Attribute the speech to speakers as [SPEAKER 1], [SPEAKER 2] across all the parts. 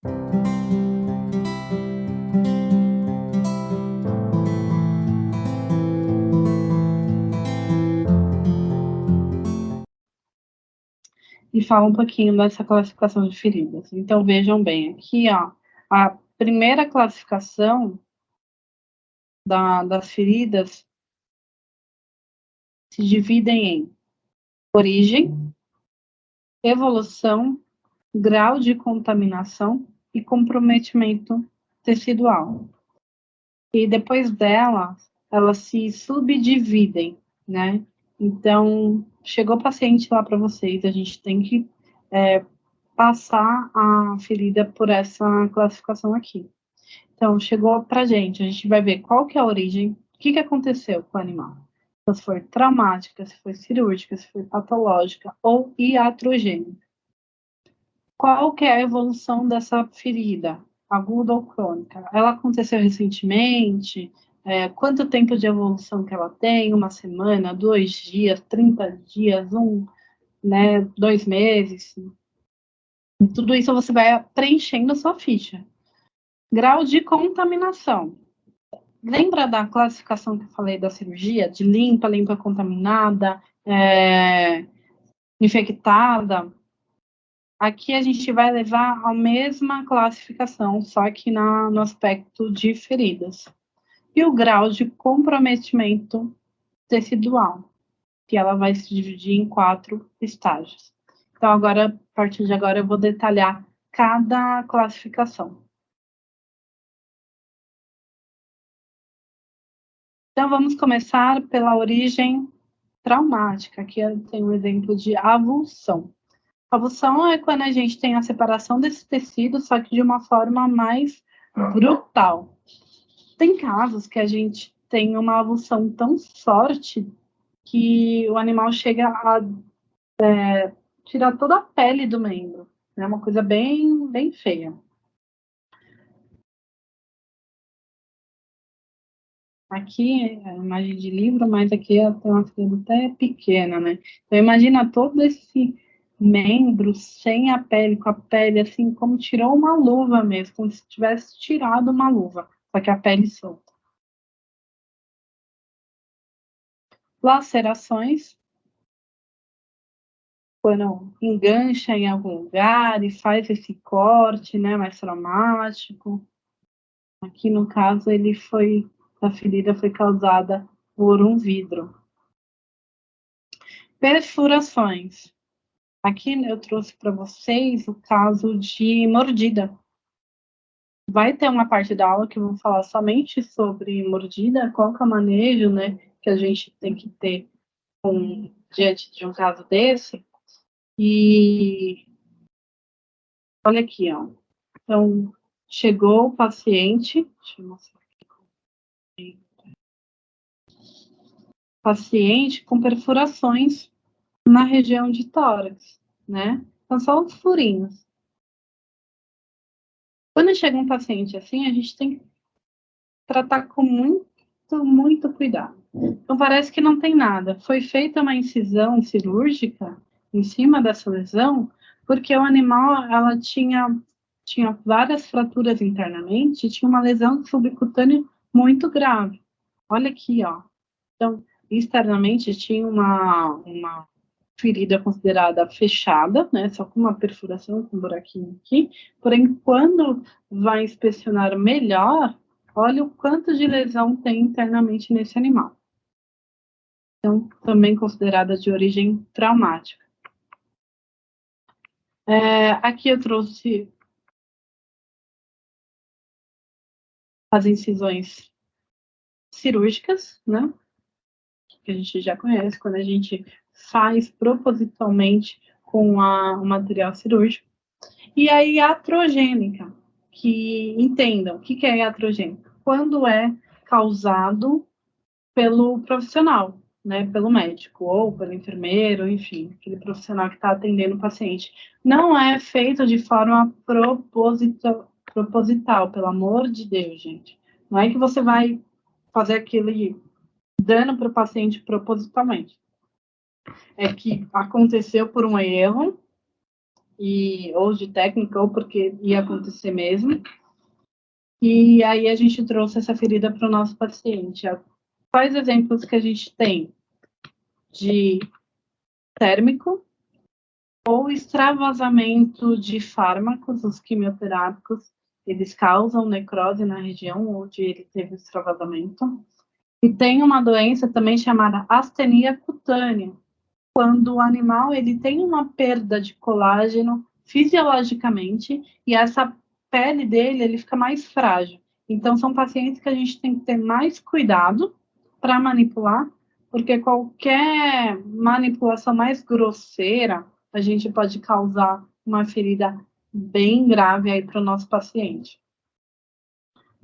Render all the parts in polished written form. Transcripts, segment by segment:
[SPEAKER 1] E fala um pouquinho dessa classificação de feridas. Então, vejam bem, aqui, ó, a primeira classificação das feridas se dividem em origem, evolução, grau de contaminação e comprometimento tecidual. E depois dela, elas se subdividem, né? Então, chegou o paciente lá para vocês, a gente tem que passar a ferida por essa classificação aqui. Então, chegou para a gente vai ver qual que é a origem, o que aconteceu com o animal. Se foi traumática, se foi cirúrgica, se foi patológica ou iatrogênica. Qual que é a evolução dessa ferida, aguda ou crônica? Ela aconteceu recentemente? Quanto tempo de evolução que ela tem? Uma semana, 2 dias, 30 dias, 2 meses? Tudo isso você vai preenchendo a sua ficha. Grau de contaminação. Lembra da classificação que eu falei da cirurgia? De limpa, limpa contaminada, infectada? Aqui a gente vai levar a mesma classificação, só que no aspecto de feridas. E o grau de comprometimento tecidual, que ela vai se dividir em 4 estágios. Então, agora, a partir de agora, eu vou detalhar cada classificação. Então, vamos começar pela origem traumática. Aqui eu tenho um exemplo de avulsão. Avulsão é quando a gente tem a separação desse tecido, só que de uma forma mais brutal. Tem casos que a gente tem uma avulsão tão forte que o animal chega a tirar toda a pele do membro. É uma coisa bem, bem feia. Aqui é a imagem de livro, mas aqui tem uma coisa até pequena, né? Então imagina todo esse membro sem a pele, com a pele assim, como tirou uma luva mesmo, como se tivesse tirado uma luva, só que a pele solta. Lacerações, quando engancha em algum lugar e faz esse corte, né, mais traumático. Aqui, no caso, a ferida foi causada por um vidro. Perfurações. Aqui eu trouxe para vocês o caso de mordida. Vai ter uma parte da aula que eu vou falar somente sobre mordida, qual que é o manejo, né, que a gente tem que ter diante de um caso desse. E olha aqui, ó. Então, chegou o paciente, deixa eu mostrar aqui, paciente com perfurações na região de tórax, né? Então, só os furinhos. Quando chega um paciente assim, a gente tem que tratar com muito, muito cuidado. Então, parece que não tem nada. Foi feita uma incisão cirúrgica em cima dessa lesão, porque o animal, ela tinha várias fraturas internamente e tinha uma lesão subcutânea muito grave. Olha aqui, ó. Então, externamente tinha uma ferida considerada fechada, né, só com uma perfuração, com um buraquinho aqui, porém, quando vai inspecionar melhor, olha o quanto de lesão tem internamente nesse animal. Então, também considerada de origem traumática. Aqui eu trouxe as incisões cirúrgicas, né, que a gente já conhece, quando a gente faz propositalmente com o material cirúrgico. E a iatrogênica, que entendam o que é iatrogênica. Quando é causado pelo profissional, né, pelo médico, ou pelo enfermeiro, enfim, aquele profissional que está atendendo o paciente. Não é feito de forma proposital, pelo amor de Deus, gente. Não é que você vai fazer aquele dano para o paciente propositalmente. É que aconteceu por um erro, ou de técnica, ou porque ia acontecer mesmo. E aí a gente trouxe essa ferida para o nosso paciente. Quais exemplos que a gente tem de térmico ou extravasamento de fármacos, os quimioterápicos, eles causam necrose na região onde ele teve extravasamento. E tem uma doença também chamada astenia cutânea, quando o animal ele tem uma perda de colágeno fisiologicamente e essa pele dele ele fica mais frágil. Então são pacientes que a gente tem que ter mais cuidado para manipular, porque qualquer manipulação mais grosseira a gente pode causar uma ferida bem grave aí para o nosso paciente.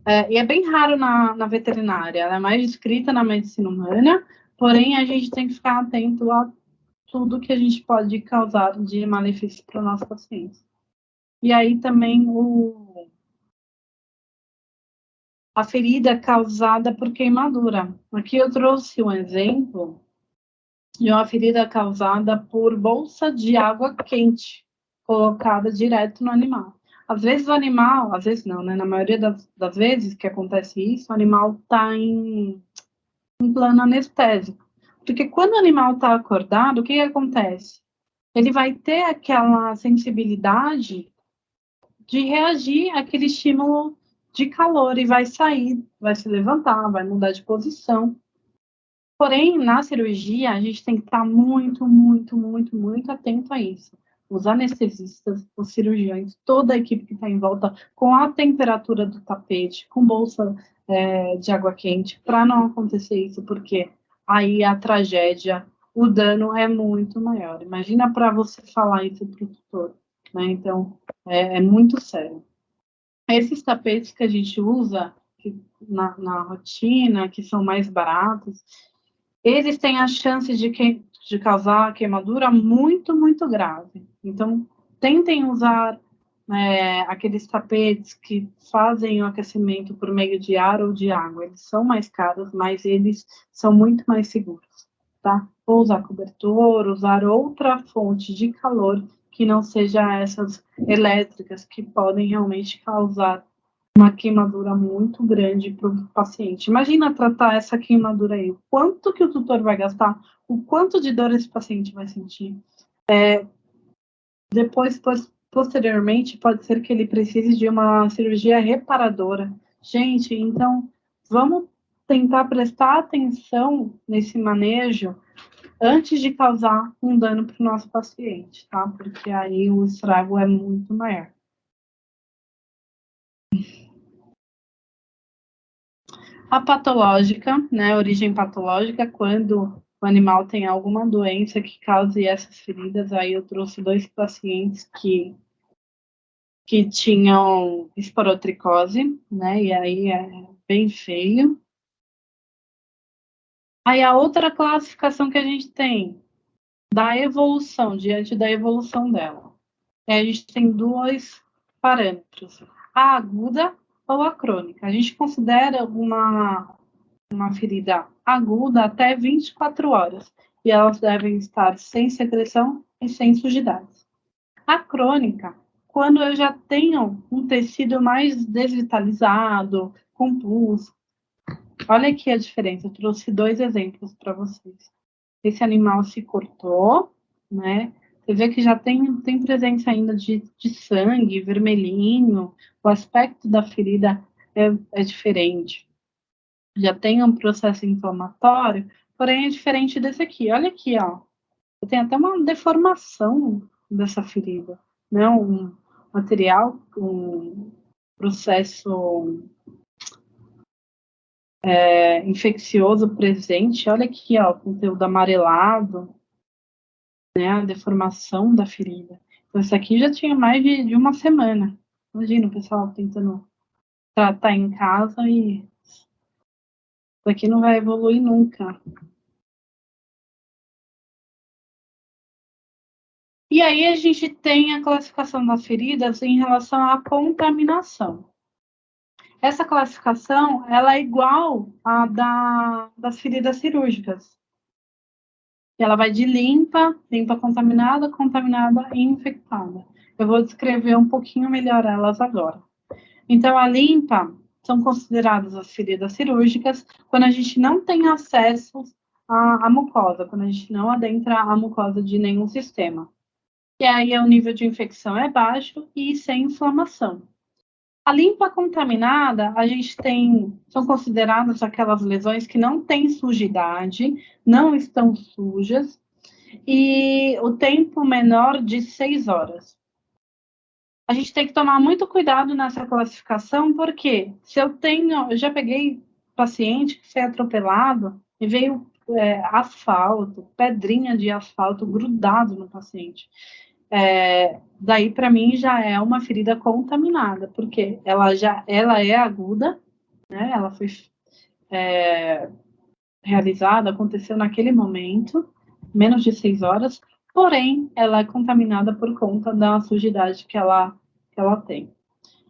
[SPEAKER 1] E é bem raro na veterinária, ela é mais descrita na medicina humana, porém a gente tem que ficar atento a tudo que a gente pode causar de malefício para o nosso paciente. E aí também a ferida causada por queimadura. Aqui eu trouxe um exemplo de uma ferida causada por bolsa de água quente colocada direto no animal. Às vezes o animal, às vezes não, né? Na maioria das vezes que acontece isso, o animal está em plano anestésico. Porque quando o animal está acordado, o que acontece? Ele vai ter aquela sensibilidade de reagir àquele estímulo de calor e vai sair, vai se levantar, vai mudar de posição. Porém, na cirurgia, a gente tem que estar muito, muito, muito, muito atento a isso. Os anestesistas, os cirurgiões, toda a equipe que está em volta, com a temperatura do tapete, com bolsa de água quente, para não acontecer isso, porque aí a tragédia, o dano é muito maior. Imagina para você falar isso para o tutor, né? Então, é muito sério. Esses tapetes que a gente usa na rotina, que são mais baratos, eles têm a chance de causar queimadura muito, muito grave. Então, tentem usar aqueles tapetes que fazem o aquecimento por meio de ar ou de água. Eles são mais caros, mas eles são muito mais seguros, tá? Ou usar cobertor, usar outra fonte de calor que não seja essas elétricas que podem realmente causar uma queimadura muito grande para o paciente. Imagina tratar essa queimadura aí, o quanto que o tutor vai gastar, o quanto de dor esse paciente vai sentir. Depois, posteriormente, pode ser que ele precise de uma cirurgia reparadora. Gente, então, vamos tentar prestar atenção nesse manejo antes de causar um dano para o nosso paciente, tá? Porque aí o estrago é muito maior. A patológica, né, origem patológica, quando o animal tem alguma doença que cause essas feridas, aí eu trouxe 2 pacientes que tinham esporotricose, né, e aí é bem feio. Aí a outra classificação que a gente tem, da evolução, diante da evolução dela. A gente tem 2 parâmetros, a aguda ou a crônica. A gente considera uma ferida aguda até 24 horas, e elas devem estar sem secreção e sem sujidades. A crônica, quando eu já tenho um tecido mais desvitalizado, com pus. Olha aqui a diferença, eu trouxe 2 exemplos para vocês. Esse animal se cortou, né? Você vê que já tem presença ainda de sangue, vermelhinho, o aspecto da ferida é diferente. Já tem um processo inflamatório, porém é diferente desse aqui. Olha aqui, ó. Tem até uma deformação dessa ferida, né? Um material, um processo infeccioso presente. Olha aqui, ó, o conteúdo amarelado, né? A deformação da ferida. Então, isso aqui já tinha mais de uma semana. Imagina o pessoal tentando tratar em casa e isso aqui não vai evoluir nunca. E aí a gente tem a classificação das feridas em relação à contaminação. Essa classificação ela é igual à das feridas cirúrgicas. Ela vai de limpa, limpa contaminada, contaminada e infectada. Eu vou descrever um pouquinho melhor elas agora. Então, a limpa são consideradas as feridas cirúrgicas quando a gente não tem acesso à mucosa, quando a gente não adentra a mucosa de nenhum sistema. E aí o nível de infecção é baixo e sem inflamação. A limpa contaminada, a gente tem, são consideradas aquelas lesões que não têm sujidade, não estão sujas, e o tempo menor de 6 horas. A gente tem que tomar muito cuidado nessa classificação, porque se eu já peguei paciente que foi atropelado e veio asfalto, pedrinha de asfalto grudado no paciente. Daí para mim já é uma ferida contaminada, porque ela é aguda, né? Ela foi realizada, aconteceu naquele momento, menos de 6 horas, porém ela é contaminada por conta da sujidade que ela tem.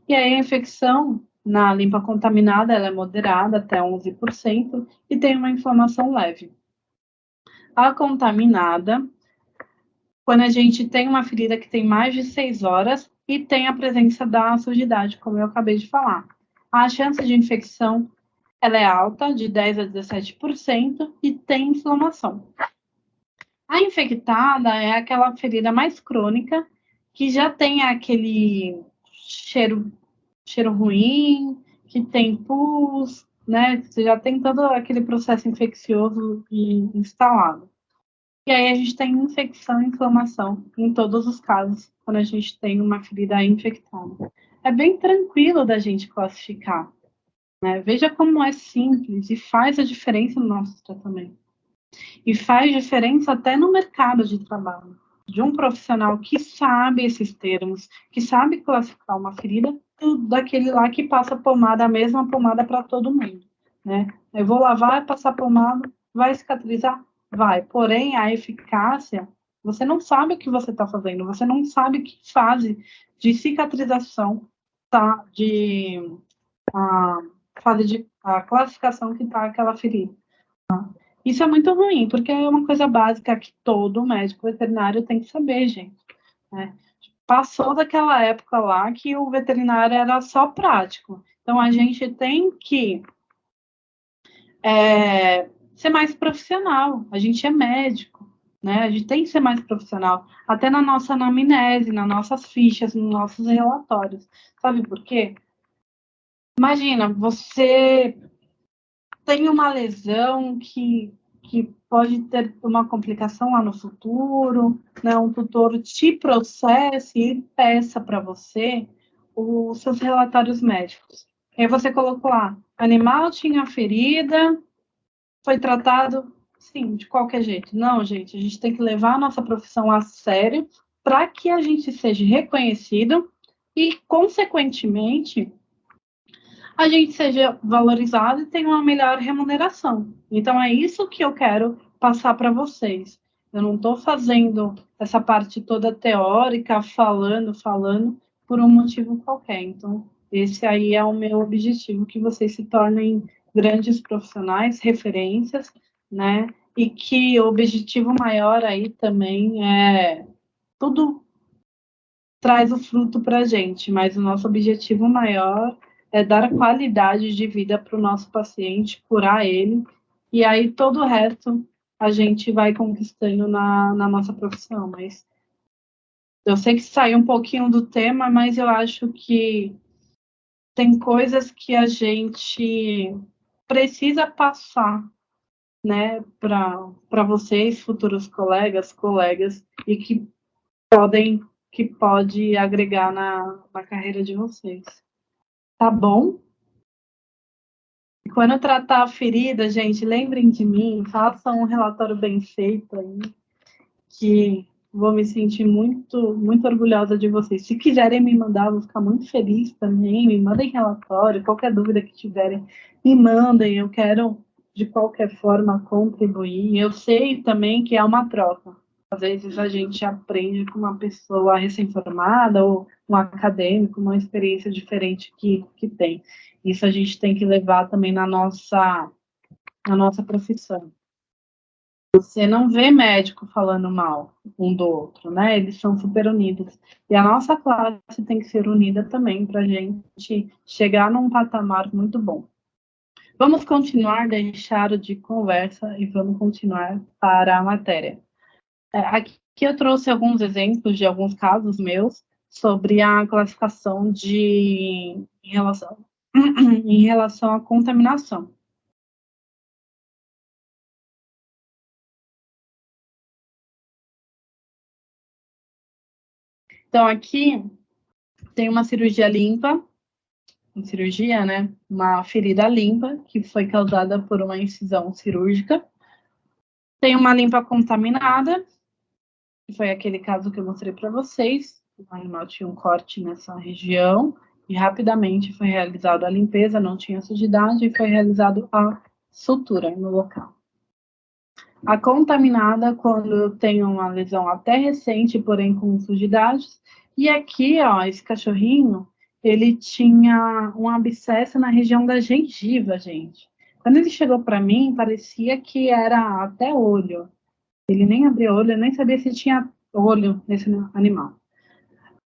[SPEAKER 1] E aí a infecção na limpa contaminada ela é moderada até 11% e tem uma inflamação leve. A contaminada, quando a gente tem uma ferida que tem mais de 6 horas e tem a presença da sujidade, como eu acabei de falar. A chance de infecção ela é alta, de 10 a 17%, e tem inflamação. A infectada é aquela ferida mais crônica, que já tem aquele cheiro ruim, que tem pus, né? Você já tem todo aquele processo infeccioso instalado. E aí a gente tem infecção e inflamação em todos os casos, quando a gente tem uma ferida infectada. É bem tranquilo da gente classificar, né? Veja como é simples e faz a diferença no nosso tratamento. E faz diferença até no mercado de trabalho. De um profissional que sabe esses termos, que sabe classificar uma ferida, daquele lá que passa pomada, a mesma pomada para todo mundo, né? Eu vou lavar, passar pomada, vai cicatrizar? Vai. Porém, a eficácia, você não sabe o que você está fazendo, você não sabe que fase de cicatrização tá, a classificação que está aquela ferida. Isso é muito ruim, porque é uma coisa básica que todo médico veterinário tem que saber, gente, né? Passou daquela época lá que o veterinário era só prático. Então, a gente tem que ser mais profissional. A gente é médico, né? A gente tem que ser mais profissional. Até na nossa anamnese, nas nossas fichas, nos nossos relatórios. Sabe por quê? Imagina, você tem uma lesão que pode ter uma complicação lá no futuro, né? Um tutor te processe e peça para você os seus relatórios médicos. E aí você colocou lá, animal tinha ferida, foi tratado, sim, de qualquer jeito. Não, gente, a gente tem que levar a nossa profissão a sério para que a gente seja reconhecido e, consequentemente, a gente seja valorizado e tenha uma melhor remuneração. Então, é isso que eu quero passar para vocês. Eu não estou fazendo essa parte toda teórica, falando, por um motivo qualquer. Então, esse aí é o meu objetivo, que vocês se tornem grandes profissionais, referências, né? E que o objetivo maior aí também é tudo traz o fruto para a gente, mas o nosso objetivo maior é dar qualidade de vida para o nosso paciente, curar ele, e aí todo o resto a gente vai conquistando na nossa profissão. Mas eu sei que saiu um pouquinho do tema, mas eu acho que tem coisas que a gente precisa passar, né, para vocês, futuros colegas, e que pode agregar na carreira de vocês. Tá bom? E quando tratar a ferida, gente, lembrem de mim, façam um relatório bem feito aí, que vou me sentir muito orgulhosa de vocês. Se quiserem me mandar, vou ficar muito feliz também. Me mandem relatório, qualquer dúvida que tiverem, me mandem. Eu quero, de qualquer forma, contribuir. Eu sei também que é uma troca. Às vezes a gente aprende com uma pessoa recém-formada ou um acadêmico, uma experiência diferente que tem. Isso a gente tem que levar também na nossa profissão. Você não vê médico falando mal um do outro, né? Eles são super unidos. E a nossa classe tem que ser unida também para a gente chegar num patamar muito bom. Vamos continuar, deixar de conversa e vamos continuar para a matéria. Aqui eu trouxe alguns exemplos de alguns casos meus sobre a classificação em relação à contaminação. Então, aqui tem uma cirurgia limpa, cirurgia, né? Uma ferida limpa que foi causada por uma incisão cirúrgica. Tem uma limpa contaminada, que foi aquele caso que eu mostrei para vocês. O animal tinha um corte nessa região e rapidamente foi realizada a limpeza, não tinha sujidade e foi realizado a sutura no local. A contaminada, quando tem uma lesão até recente, porém com sujidades. E aqui, ó, esse cachorrinho, ele tinha um abscesso na região da gengiva, gente. Quando ele chegou para mim, parecia que era até olho. Ele nem abria olho, eu nem sabia se tinha olho nesse animal.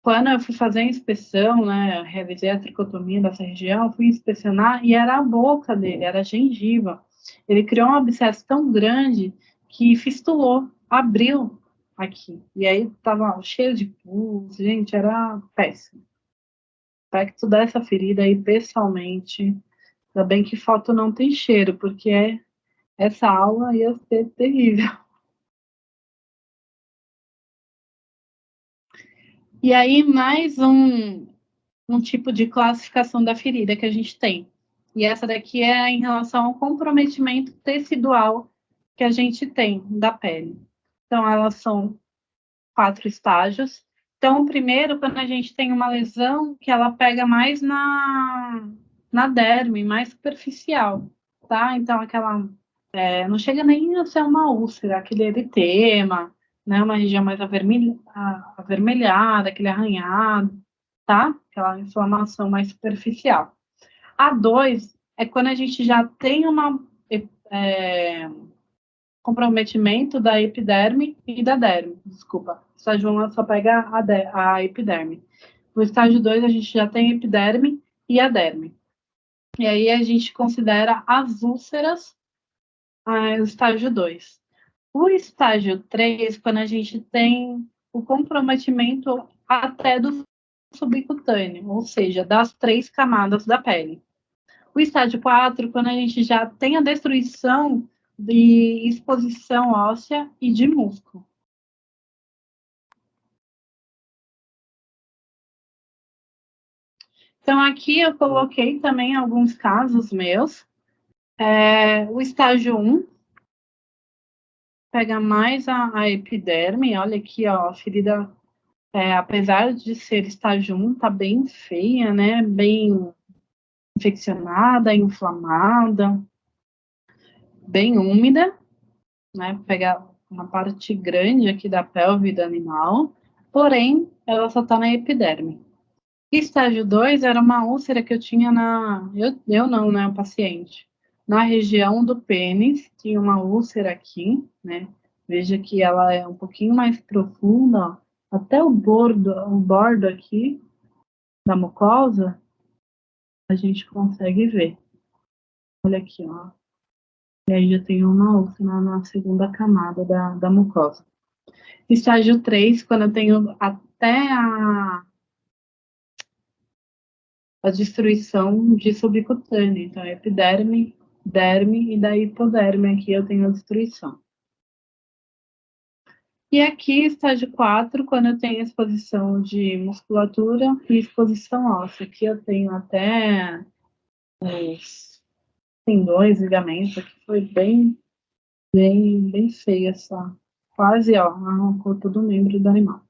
[SPEAKER 1] Quando eu fui fazer a inspeção, né, realizei a tricotomia dessa região, fui inspecionar e era a boca dele, era a gengiva. Ele criou um abscesso tão grande que fistulou, abriu aqui. E aí tava cheio de pus, gente, era péssimo. O aspecto dessa ferida aí, pessoalmente, ainda bem que foto não tem cheiro, porque essa aula ia ser terrível. E aí, mais um tipo de classificação da ferida que a gente tem. E essa daqui é em relação ao comprometimento tecidual que a gente tem da pele. Então, elas são 4 estágios. Então, primeiro, quando a gente tem uma lesão que ela pega mais na derme, mais superficial, tá? Então, aquela não chega nem a ser uma úlcera, aquele eritema, né? Uma região mais avermelhada, aquele arranhado, tá? Aquela inflamação mais superficial. A 2 é quando a gente já tem é, comprometimento da epiderme e da derme, desculpa. O estágio 1 só pega a epiderme. No estágio 2 a gente já tem epiderme e a derme. E aí a gente considera as úlceras o estágio 2. O estágio 3, quando a gente tem o comprometimento até do subcutâneo, ou seja, das 3 camadas da pele. O estágio 4, quando a gente já tem a destruição de exposição óssea e de músculo. Então, aqui eu coloquei também alguns casos meus. O estágio 1 pega mais a epiderme, olha aqui, ó, a ferida, apesar de ser estágio 1, tá bem feia, né? Bem infeccionada, inflamada, bem úmida, né? Pega uma parte grande aqui da pelve do animal, porém, ela só está na epiderme. Estágio 2 era uma úlcera que eu tinha eu não, né, o paciente. Na região do pênis, tinha uma úlcera aqui, né? Veja que ela é um pouquinho mais profunda, ó, até o bordo aqui da mucosa, a gente consegue ver. Olha aqui, ó. E aí já tem uma úlcera na segunda camada da mucosa. Estágio 3, quando eu tenho até a destruição de subcutânea. Então, epiderme, derme e da hipoderme. Aqui eu tenho a destruição. E aqui, estágio 4, quando eu tenho exposição de musculatura e exposição óssea. Aqui eu tenho até os tendões, ligamentos. Aqui foi bem feia essa. Quase, ó, arrancou todo o membro do animal.